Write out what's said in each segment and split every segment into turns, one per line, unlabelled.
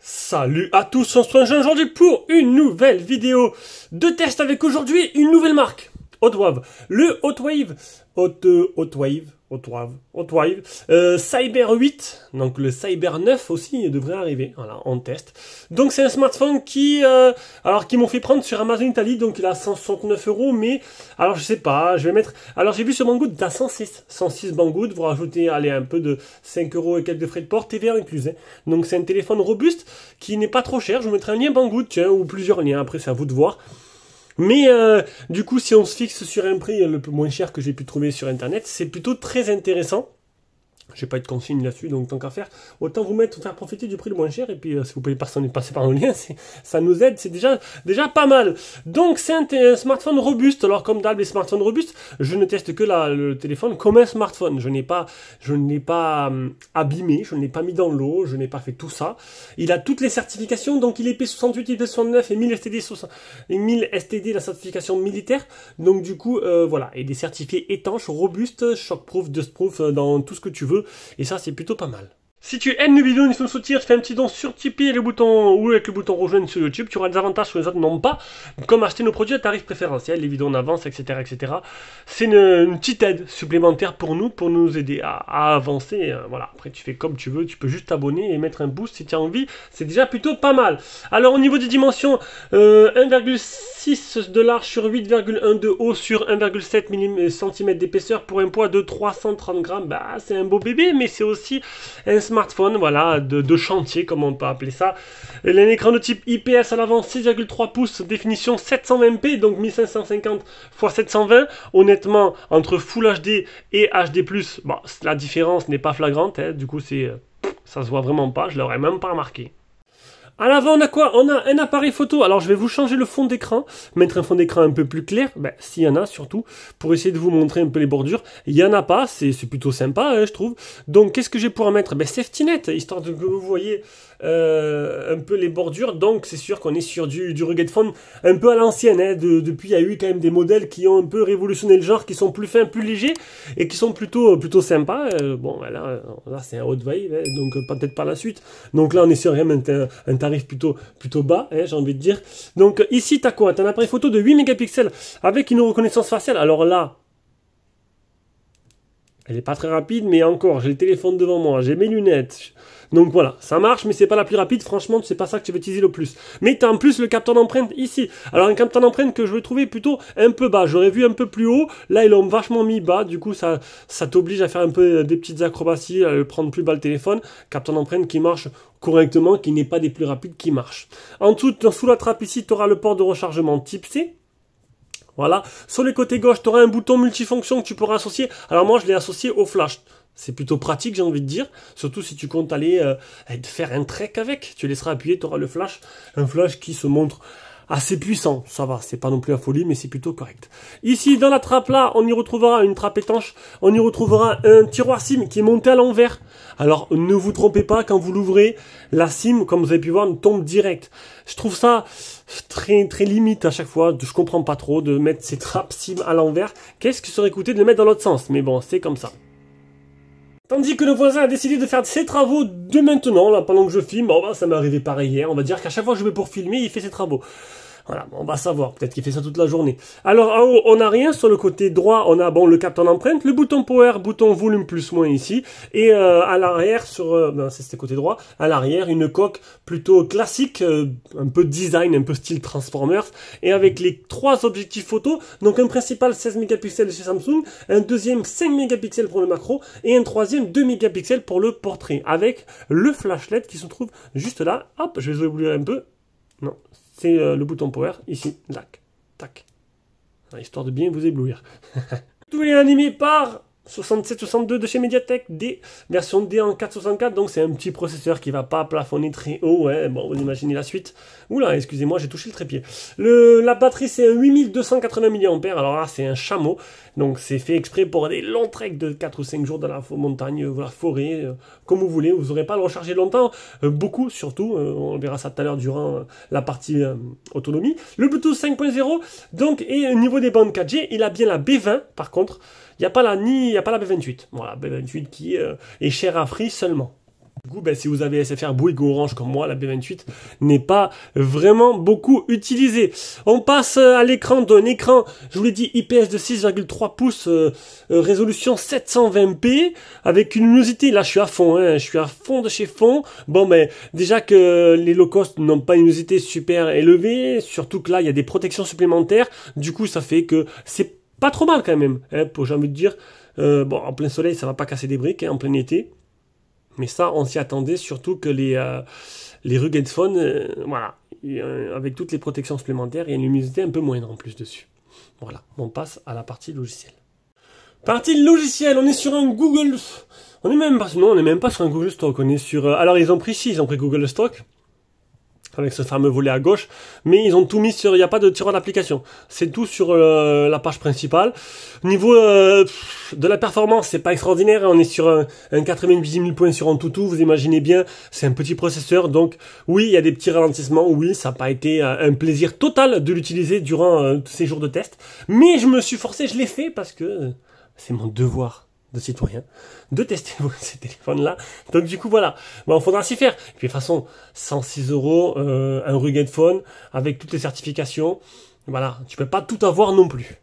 Salut à tous, on se retrouve aujourd'hui pour une nouvelle vidéo de test avec aujourd'hui une nouvelle marque. Hotwave. Le Hotwave Cyber 8, donc le Cyber 9 aussi il devrait arriver, voilà, en test. Donc c'est un smartphone qui m'ont fait prendre sur Amazon Italie, donc il a 169 €, mais alors je sais pas, je vais mettre, alors j'ai vu sur Banggood, t'as 106 Banggood, vous rajoutez, allez, un peu de 5 € et quelques de frais de port, TVA inclus, hein. Donc c'est un téléphone robuste qui n'est pas trop cher, je vous mettrai un lien Banggood, tiens, ou plusieurs liens, après c'est à vous de voir. Mais du coup, si on se fixe sur un prix le plus moins cher que j'ai pu trouver sur internet, c'est plutôt très intéressant. Je vais pas être consigne là-dessus, donc tant qu'à faire, autant vous faire profiter du prix le moins cher, et puis si vous pouvez passer par le lien, ça nous aide, c'est déjà pas mal. Donc c'est un smartphone robuste. Alors comme d'hab les smartphones robustes, je ne teste que le téléphone comme un smartphone. Je n'ai pas abîmé, je ne l'ai pas mis dans l'eau, je n'ai pas fait tout ça. Il a toutes les certifications, donc il est IP68, IP69 et 1000 STD, la certification militaire. Donc du coup, voilà, et des certifiés étanches, robustes, shockproof, dustproof, dans tout ce que tu veux. Et ça, c'est plutôt pas mal. Si tu aimes les vidéos, nous soutien, je fais un petit don sur Tipeee avec le bouton rejoindre sur YouTube. Tu auras des avantages que les autres n'ont pas, comme acheter nos produits à tarif préférentiel, les vidéos en avance, etc. etc. C'est une petite aide supplémentaire pour nous aider à avancer. Voilà. Après, tu fais comme tu veux, tu peux juste t'abonner et mettre un boost si tu as envie. C'est déjà plutôt pas mal. Alors, au niveau des dimensions, 1,6 de large sur 8,1 de haut sur 1,7 cm d'épaisseur pour un poids de 330 grammes. Bah, c'est un beau bébé, mais c'est aussi un smartphone, voilà, de chantier, comme on peut appeler ça. Il a un écran de type IPS à l'avant, 6,3 pouces, définition 720p, donc 1550 x 720. Honnêtement, entre Full HD et HD+, bon, la différence n'est pas flagrante, hein, du coup, ça se voit vraiment pas, je l'aurais même pas remarqué. À l'avant, on a quoi? On a un appareil photo. Alors, je vais vous changer le fond d'écran, mettre un fond d'écran un peu plus clair, ben, s'il y en a surtout, pour essayer de vous montrer un peu les bordures. Il y en a pas, c'est plutôt sympa, hein, je trouve. Donc, qu'est-ce que j'ai pour en mettre? Ben, safety net, histoire de que vous voyez un peu les bordures. Donc, c'est sûr qu'on est sur du rugged phone un peu à l'ancienne, hein. Depuis, il y a eu quand même des modèles qui ont un peu révolutionné le genre, qui sont plus fins, plus légers, et qui sont plutôt sympas. Bon, là c'est un Hotwave, hein, donc peut-être pas la suite. Donc là, on est sur un tarif plutôt bas, hein, j'ai envie de dire. Donc ici, tu as quoi? Tu as un appareil photo de 8 mégapixels avec une reconnaissance faciale. Alors là, elle n'est pas très rapide, mais encore, j'ai le téléphone devant moi, j'ai mes lunettes. Donc voilà, ça marche, mais c'est pas la plus rapide. Franchement, c'est pas ça que tu vas utiliser le plus. Mais tu as en plus le capteur d'empreinte ici. Alors un capteur d'empreinte que je vais trouver plutôt un peu bas. J'aurais vu un peu plus haut. Là, ils l'ont vachement mis bas. Du coup, ça t'oblige à faire un peu des petites acrobaties, à le prendre plus bas le téléphone. Capteur d'empreinte qui marche correctement, qui n'est pas des plus rapides, qui marche. En dessous, sous la trappe ici, tu auras le port de rechargement type C. Voilà. Sur le côté gauche, tu auras un bouton multifonction que tu pourras associer. Alors moi, je l'ai associé au flash. C'est plutôt pratique, j'ai envie de dire. Surtout si tu comptes aller faire un trek avec. Tu laisseras appuyer, tu auras le flash. Un flash qui se montre assez puissant. Ça va, c'est pas non plus la folie, mais c'est plutôt correct. Ici, dans la trappe là, on y retrouvera une trappe étanche. On y retrouvera un tiroir SIM qui est monté à l'envers. Alors, ne vous trompez pas, quand vous l'ouvrez, la SIM, comme vous avez pu voir, tombe direct. Je trouve ça très limite à chaque fois. Je comprends pas trop de mettre ces trappes SIM à l'envers. Qu'est-ce qui serait coûté de les mettre dans l'autre sens? Mais bon, c'est comme ça. Tandis que le voisin a décidé de faire ses travaux de maintenant, là, pendant que je filme, bon, bah, ça m'est arrivé pareil hier, on va dire qu'à chaque fois que je vais pour filmer, il fait ses travaux. Voilà, on va savoir, peut-être qu'il fait ça toute la journée. Alors, en haut, on n'a rien. Sur le côté droit, on a, bon, le capteur d'empreinte, le bouton power, bouton volume plus moins ici. Et à l'arrière, c'est le côté droit, à l'arrière, une coque plutôt classique, un peu design, un peu style Transformers. Et avec les 3 objectifs photo, donc un principal 16 mégapixels chez Samsung, un deuxième 5 mégapixels pour le macro, et un troisième 2 mégapixels pour le portrait. Avec le flashlight qui se trouve juste là. Hop, je vais vous ouvrir un peu. Non, c'est le bouton power, ici, tac, tac. Histoire de bien vous éblouir. Tout est animé par 6762 de chez Mediatek, D, version D en 464, donc c'est un petit processeur qui va pas plafonner très haut, ouais, bon, vous imaginez la suite. Oula, excusez-moi, j'ai touché le trépied. La batterie, c'est un 8280 mAh, alors là, c'est un chameau, donc c'est fait exprès pour des longs treks de 4 ou 5 jours dans la montagne, la forêt, comme vous voulez, vous n'aurez pas à le recharger longtemps, beaucoup surtout, on verra ça tout à l'heure durant la partie autonomie. Le Bluetooth 5.0, donc, et au niveau des bandes 4G, il a bien la B20, par contre, il n'y a pas la B28. Voilà, B28 qui est chère à Free seulement. Du coup, ben, si vous avez SFR Bouygues ou Orange comme moi, la B28 n'est pas vraiment beaucoup utilisée. On passe à l'écran d'un écran, je vous l'ai dit, IPS de 6,3 pouces, résolution 720p, avec une luminosité, là je suis à fond, hein, je suis à fond de chez fond. Bon, ben, déjà que les low cost n'ont pas une luminosité super élevée, surtout que là il y a des protections supplémentaires, du coup ça fait que c'est pas trop mal quand même, hein, j'ai envie de dire. Bon, en plein soleil, ça va pas casser des briques, hein, en plein été. Mais ça, on s'y attendait, surtout que les rugged phones, voilà, avec toutes les protections supplémentaires, il y a une luminosité un peu moindre en plus dessus. Voilà, on passe à la partie logicielle. Partie logicielle, on est sur un Google... On n'est même pas sur un Google Stock, on est sur... alors, ils ont pris Google Stock, avec ce fameux volet à gauche, mais ils ont tout mis sur, il n'y a pas de tiroir d'application, c'est tout sur la page principale. Niveau de la performance, c'est pas extraordinaire, on est sur un 98 000 points sur Antutu, vous imaginez bien, c'est un petit processeur, donc oui, il y a des petits ralentissements, oui, ça n'a pas été un plaisir total de l'utiliser durant ces jours de test, mais je me suis forcé, je l'ai fait parce que c'est mon devoir de citoyen, de tester ces téléphones-là. Donc du coup, voilà. Bon, faudra s'y faire. Et puis de toute façon, 106 €, un rugged phone, avec toutes les certifications. Voilà, tu peux pas tout avoir non plus.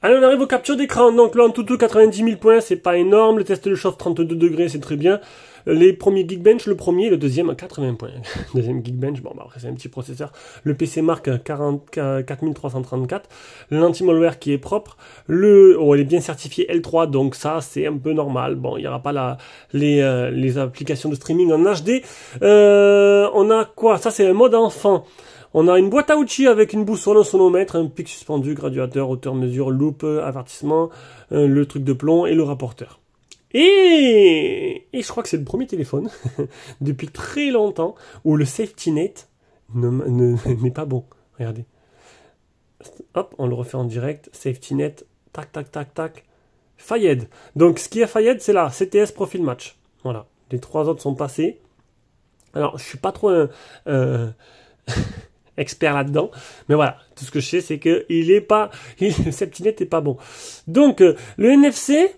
Allez, on arrive aux captures d'écran. Donc là, en tout 90 000 points, c'est pas énorme. Le test de chauffe 32 degrés, c'est très bien. Les premiers Geekbench, le premier, le deuxième à 80 points. Deuxième Geekbench, bon, bah après c'est un petit processeur. Le PC marque 4334. L'anti-malware qui est propre. Oh, il est bien certifié L3, donc ça c'est un peu normal. Bon, il n'y aura pas les applications de streaming en HD. On a quoi? Ça c'est un mode enfant. On a une boîte à outils avec une boussole, un sonomètre, un pic suspendu, graduateur, hauteur, mesure, loupe, avertissement, le truc de plomb et le rapporteur. Et je crois que c'est le premier téléphone, depuis très longtemps, où le safety net n'est pas bon. Regardez. Hop, on le refait en direct. Safety net, tac, tac, tac, tac. Fayed. Donc, ce qui est Fayed, c'est là, CTS Profile Match. Voilà. Les trois autres sont passés. Alors, je suis pas trop expert là-dedans, mais voilà, tout ce que je sais, c'est que le safety net est pas bon. Donc, le NFC...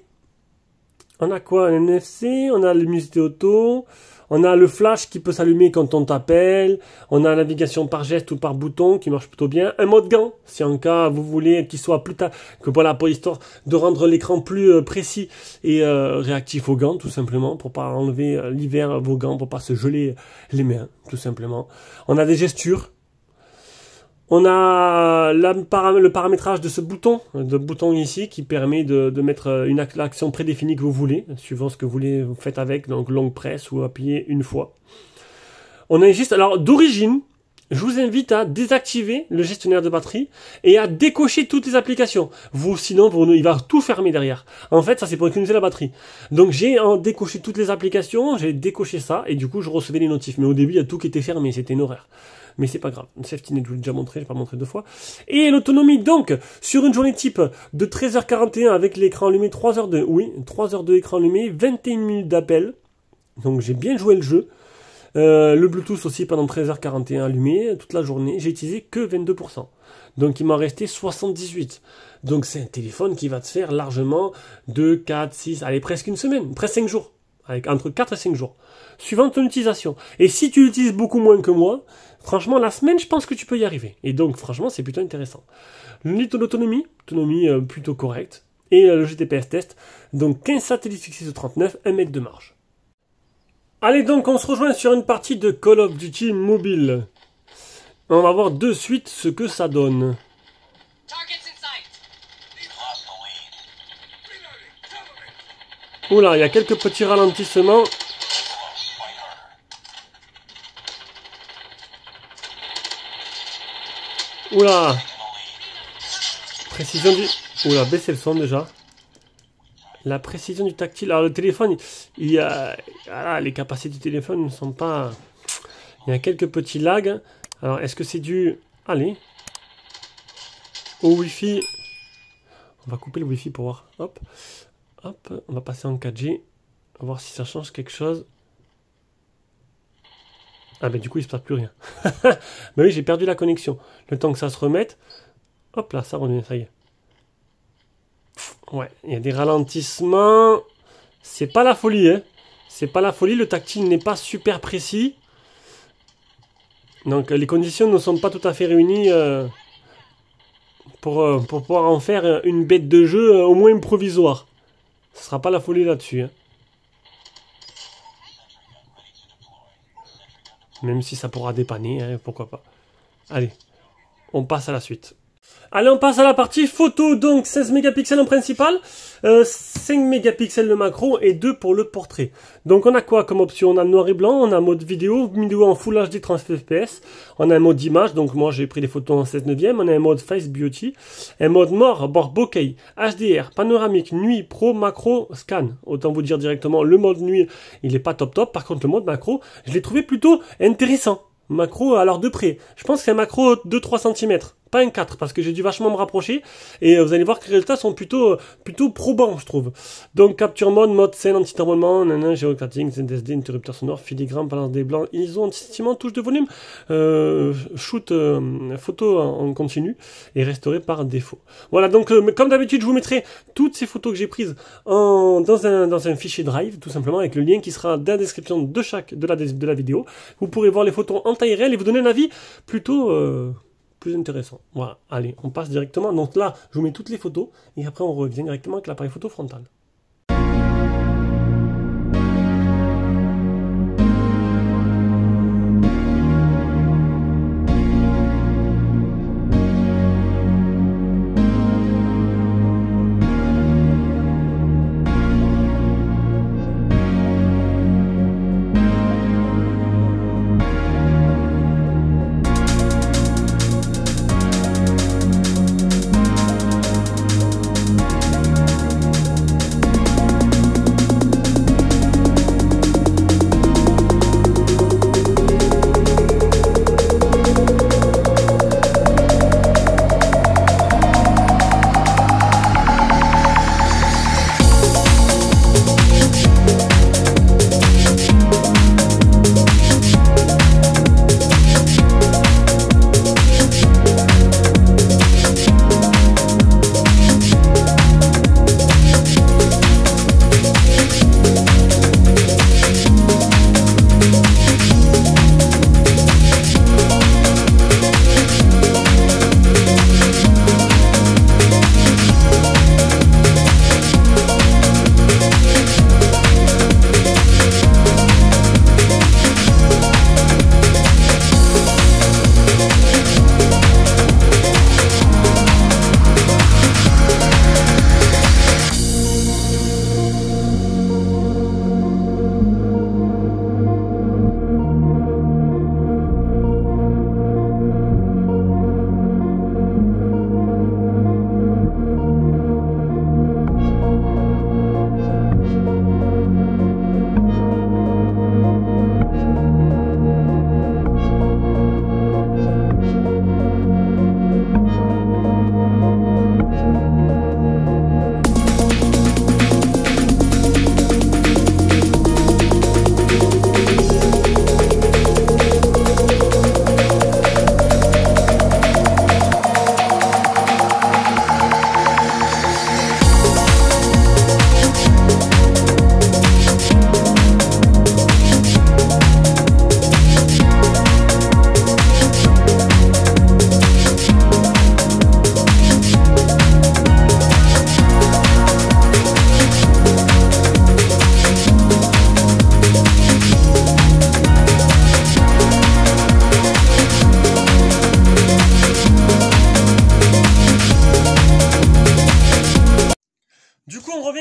On a quoi? Un NFC, on a la luminosité auto, on a le flash qui peut s'allumer quand on t'appelle, on a la navigation par geste ou par bouton qui marche plutôt bien, un mode gant, si en cas vous voulez qu'il soit plus tard, que voilà, pour histoire de rendre l'écran plus précis et réactif aux gants, tout simplement, pour pas enlever l'hiver vos gants, pour pas se geler les mains, tout simplement. On a des gestures. On a le paramétrage de ce bouton ici qui permet de mettre l'action prédéfinie que vous voulez, suivant ce que vous faites avec, donc longue presse ou appuyer une fois. On a juste, alors d'origine, je vous invite à désactiver le gestionnaire de batterie et à décocher toutes les applications. Sinon, il va tout fermer derrière. En fait, ça c'est pour économiser la batterie. Donc j'ai décoché toutes les applications, j'ai décoché ça et du coup je recevais les notifs. Mais au début, il y a tout qui était fermé, c'était une horreur. Mais c'est pas grave. Le safety net, je vous l'ai déjà montré, je vais pas montrer deux fois. Et l'autonomie, donc, sur une journée type de 13h41 avec l'écran allumé, 3 heures de écran allumé, 21 minutes d'appel. Donc j'ai bien joué le jeu. Le Bluetooth aussi pendant 13h41 allumé, toute la journée. J'ai utilisé que 22%. Donc il m'en restait 78. Donc c'est un téléphone qui va te faire largement 2, 4, 6, allez, presque une semaine, presque 5 jours. Avec entre 4 et 5 jours. Suivant ton utilisation. Et si tu l'utilises beaucoup moins que moi, franchement, la semaine, je pense que tu peux y arriver. Et donc, franchement, c'est plutôt intéressant. L'autonomie, plutôt correcte. Et le GTPS test, donc 15 satellites fixés sur 39, 1 mètre de marge. Allez, donc, on se rejoint sur une partie de Call of Duty Mobile. On va voir de suite ce que ça donne. Oula, il y a quelques petits ralentissements. Oula. Précision du... Oula, baissez le son déjà. La précision du tactile. Alors le téléphone, il y a... Ah, les capacités du téléphone ne sont pas... Il y a quelques petits lags. Alors est-ce que c'est dû... Allez. Au Wi-Fi. On va couper le Wi-Fi pour voir. Hop. Hop. On va passer en 4G. On va voir si ça change quelque chose. Ah ben du coup il se passe plus rien. Mais oui, j'ai perdu la connexion. Le temps que ça se remette. Hop là, ça revient, ça y est. Ouais, il y a des ralentissements. C'est pas la folie, hein. C'est pas la folie, le tactile n'est pas super précis. Donc les conditions ne sont pas tout à fait réunies pour pouvoir en faire une bête de jeu au moins provisoire. Ce sera pas la folie là-dessus, hein. Même si ça pourra dépanner, hein, pourquoi pas. Allez, on passe à la suite. Allez, on passe à la partie photo, donc 16 mégapixels en principal, 5 mégapixels le macro et 2 pour le portrait. Donc on a quoi comme option? On a le noir et blanc, on a mode vidéo en Full HD 30 fps, on a un mode image, donc moi j'ai pris des photos en 16 neuvième, on a un mode Face Beauty, un mode mort, bord bokeh, HDR, panoramique, nuit, pro, macro, scan. Autant vous dire directement, le mode nuit, il est pas top, par contre le mode macro, je l'ai trouvé plutôt intéressant. Macro, alors de près, je pense que c'est un macro de 3 cm. Pas un 4, parce que j'ai dû vachement me rapprocher. Et vous allez voir que les résultats sont plutôt probants, je trouve. Donc, capture mode scène, anti-tremblement, géocutting, ZSD, interrupteur sonore, filigrane, balance des blancs, ISO, anti-sentiment, touche de volume, shoot, photo en continu, et restauré par défaut. Voilà, donc, comme d'habitude, je vous mettrai toutes ces photos que j'ai prises dans un fichier Drive, tout simplement, avec le lien qui sera dans la description de la vidéo. Vous pourrez voir les photos en taille réelle et vous donner un avis plutôt... plus intéressant. Voilà, allez, on passe directement. Donc là, je vous mets toutes les photos et après on revient directement avec l'appareil photo frontal.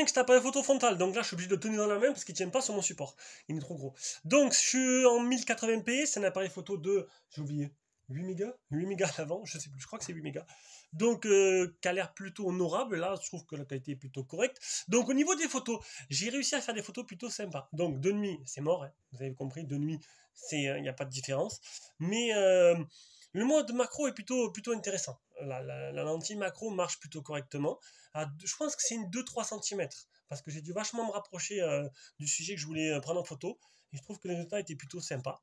Cet appareil photo frontal, donc là je suis obligé de le tenir dans la main parce qu'il ne tient pas sur mon support, il est trop gros. Donc je suis en 1080p, c'est un appareil photo de, j'ai oublié, 8 mégas 8 mégas à l'avant, je sais plus, je crois que c'est 8 mégas. Donc, qui a l'air plutôt honorable. Là, je trouve que la qualité est plutôt correcte. Donc, au niveau des photos, j'ai réussi à faire des photos plutôt sympas. Donc, de nuit, c'est mort, hein, vous avez compris, de nuit, il n'y a pas de différence. Mais le mode macro est plutôt intéressant. La lentille macro marche plutôt correctement. Je pense que c'est une 2-3 cm. Parce que j'ai dû vachement me rapprocher du sujet que je voulais prendre en photo. Et je trouve que le résultat était plutôt sympa.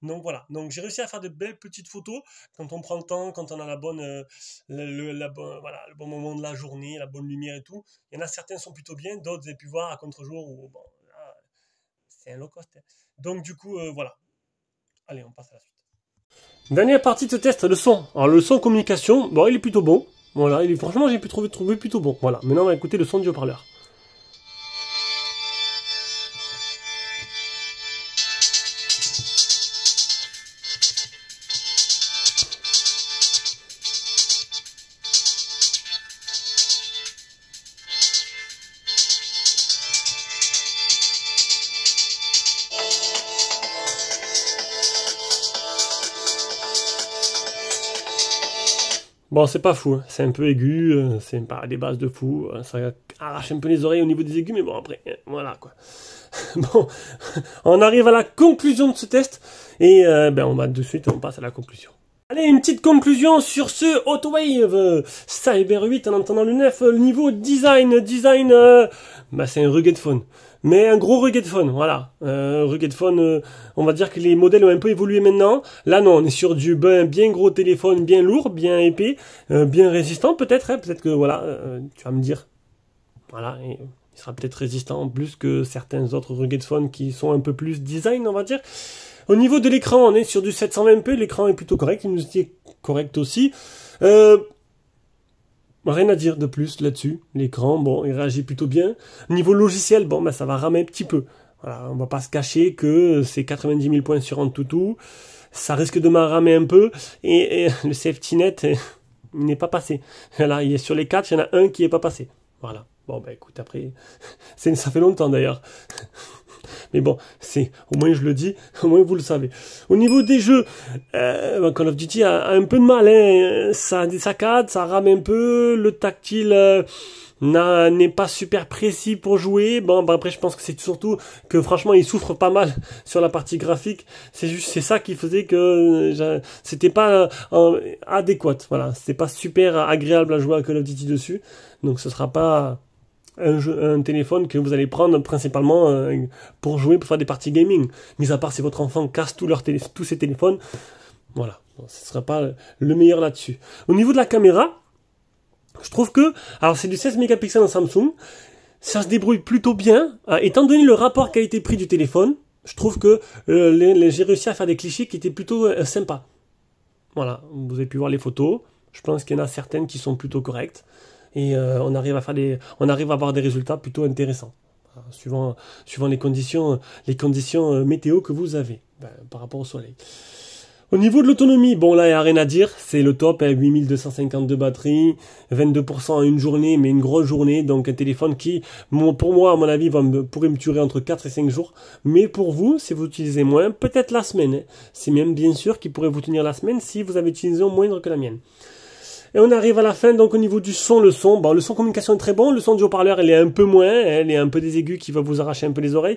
Donc voilà, donc j'ai réussi à faire de belles petites photos quand on prend le temps, quand on a voilà, le bon moment de la journée, la bonne lumière et tout. Il y en a certains sont plutôt bien, d'autres vous avez pu voir à contre-jour où bon, là, c'est un low cost, hein. Donc du coup, voilà. Allez, on passe à la suite. Dernière partie de ce test, le son. Alors le son communication, bon, il est plutôt bon. Voilà, franchement, j'ai pu trouver plutôt bon. Voilà, maintenant on va écouter le son du haut-parleur. Bon, c'est pas fou, hein. C'est un peu aigu, c'est pas des basses de fou, ça arrache un peu les oreilles au niveau des aigus, mais bon, après, voilà, quoi. Bon, on arrive à la conclusion de ce test, et on va de suite, on passe à la conclusion. Allez, une petite conclusion sur ce Autowave Cyber 8 en entendant le 9, niveau design, c'est un rugged phone. Mais un gros rugged phone, voilà. Rugged phone, on va dire que les modèles ont un peu évolué maintenant. Là non, on est sur du bien gros téléphone, bien lourd, bien épais, bien résistant peut-être, hein, peut-être que voilà, tu vas me dire, voilà, et il sera peut-être résistant en plus que certains autres rugged phones qui sont un peu plus design, on va dire. Au niveau de l'écran, on est sur du 720p, l'écran est plutôt correct, il nous dit correct aussi. Rien à dire de plus là-dessus. L'écran, bon, il réagit plutôt bien. Niveau logiciel, bon, ça va ramer un petit peu. Voilà, on va pas se cacher que c'est 90 000 points sur AnTuTu. Ça risque de ramer un peu. Et le safety net n'est pas passé. Là, sur les 4, il y en a un qui est pas passé. Voilà. Bon, écoute, après, ça fait longtemps d'ailleurs. Mais bon, au moins je le dis, au moins vous le savez. Au niveau des jeux, Call of Duty a un peu de mal, hein. Ça a des saccades, ça rame un peu, le tactile n'est pas super précis pour jouer. Bon, après je pense que c'est surtout que franchement il souffre pas mal sur la partie graphique. C'est ça qui faisait que c'était pas adéquat. Voilà, c'était pas super agréable à jouer à Call of Duty dessus. Donc ce sera pas un téléphone que vous allez prendre principalement pour jouer, pour faire des parties gaming. Mis à part si votre enfant casse tous ses téléphones, voilà, ce ne sera pas le meilleur là-dessus. Au niveau de la caméra, je trouve que, alors c'est du 16 mégapixels en Samsung, ça se débrouille plutôt bien, étant donné le rapport qualité-prix du téléphone, je trouve que j'ai réussi à faire des clichés qui étaient plutôt sympas. Voilà, vous avez pu voir les photos, je pense qu'il y en a certaines qui sont plutôt correctes. Et on arrive à avoir des résultats plutôt intéressants, suivant les conditions météo que vous avez par rapport au soleil. Au niveau de l'autonomie, bon là il n'y a rien à dire, c'est le top, 8250 de batterie, 22% en une journée, mais une grosse journée, donc un téléphone qui, pour moi à mon avis, pourrait me durer entre 4 et 5 jours, mais pour vous, si vous utilisez moins, peut-être la semaine, hein. C'est même bien sûr qu'il pourrait vous tenir la semaine si vous avez utilisé moindre que la mienne. Et on arrive à la fin, donc au niveau du son, le son communication est très bon, le son du haut-parleur, elle est un peu moins, elle est un peu des aigus qui va vous arracher un peu les oreilles,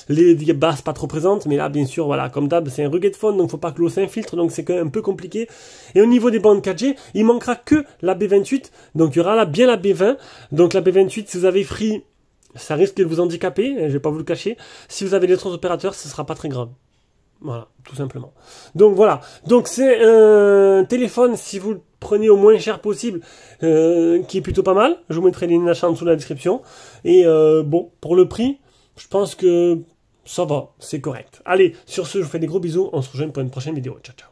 les basses pas trop présentes, mais là, bien sûr, voilà, comme d'hab, c'est un rugged phone, donc faut pas que l'eau s'infiltre, donc c'est quand même un peu compliqué. Et au niveau des bandes 4G, il manquera que la B28, donc il y aura bien la B20, donc la B28, si vous avez Free, ça risque de vous handicaper, je vais pas vous le cacher, si vous avez les autres opérateurs, ce sera pas très grave. Voilà, tout simplement. Donc voilà, donc c'est un téléphone, si vous le prenez au moins cher possible, qui est plutôt pas mal. Je vous mettrai les liens d'achat en dessous de la description. Et bon, pour le prix, je pense que ça va, c'est correct. Allez, sur ce, je vous fais des gros bisous, on se rejoint pour une prochaine vidéo. Ciao, ciao.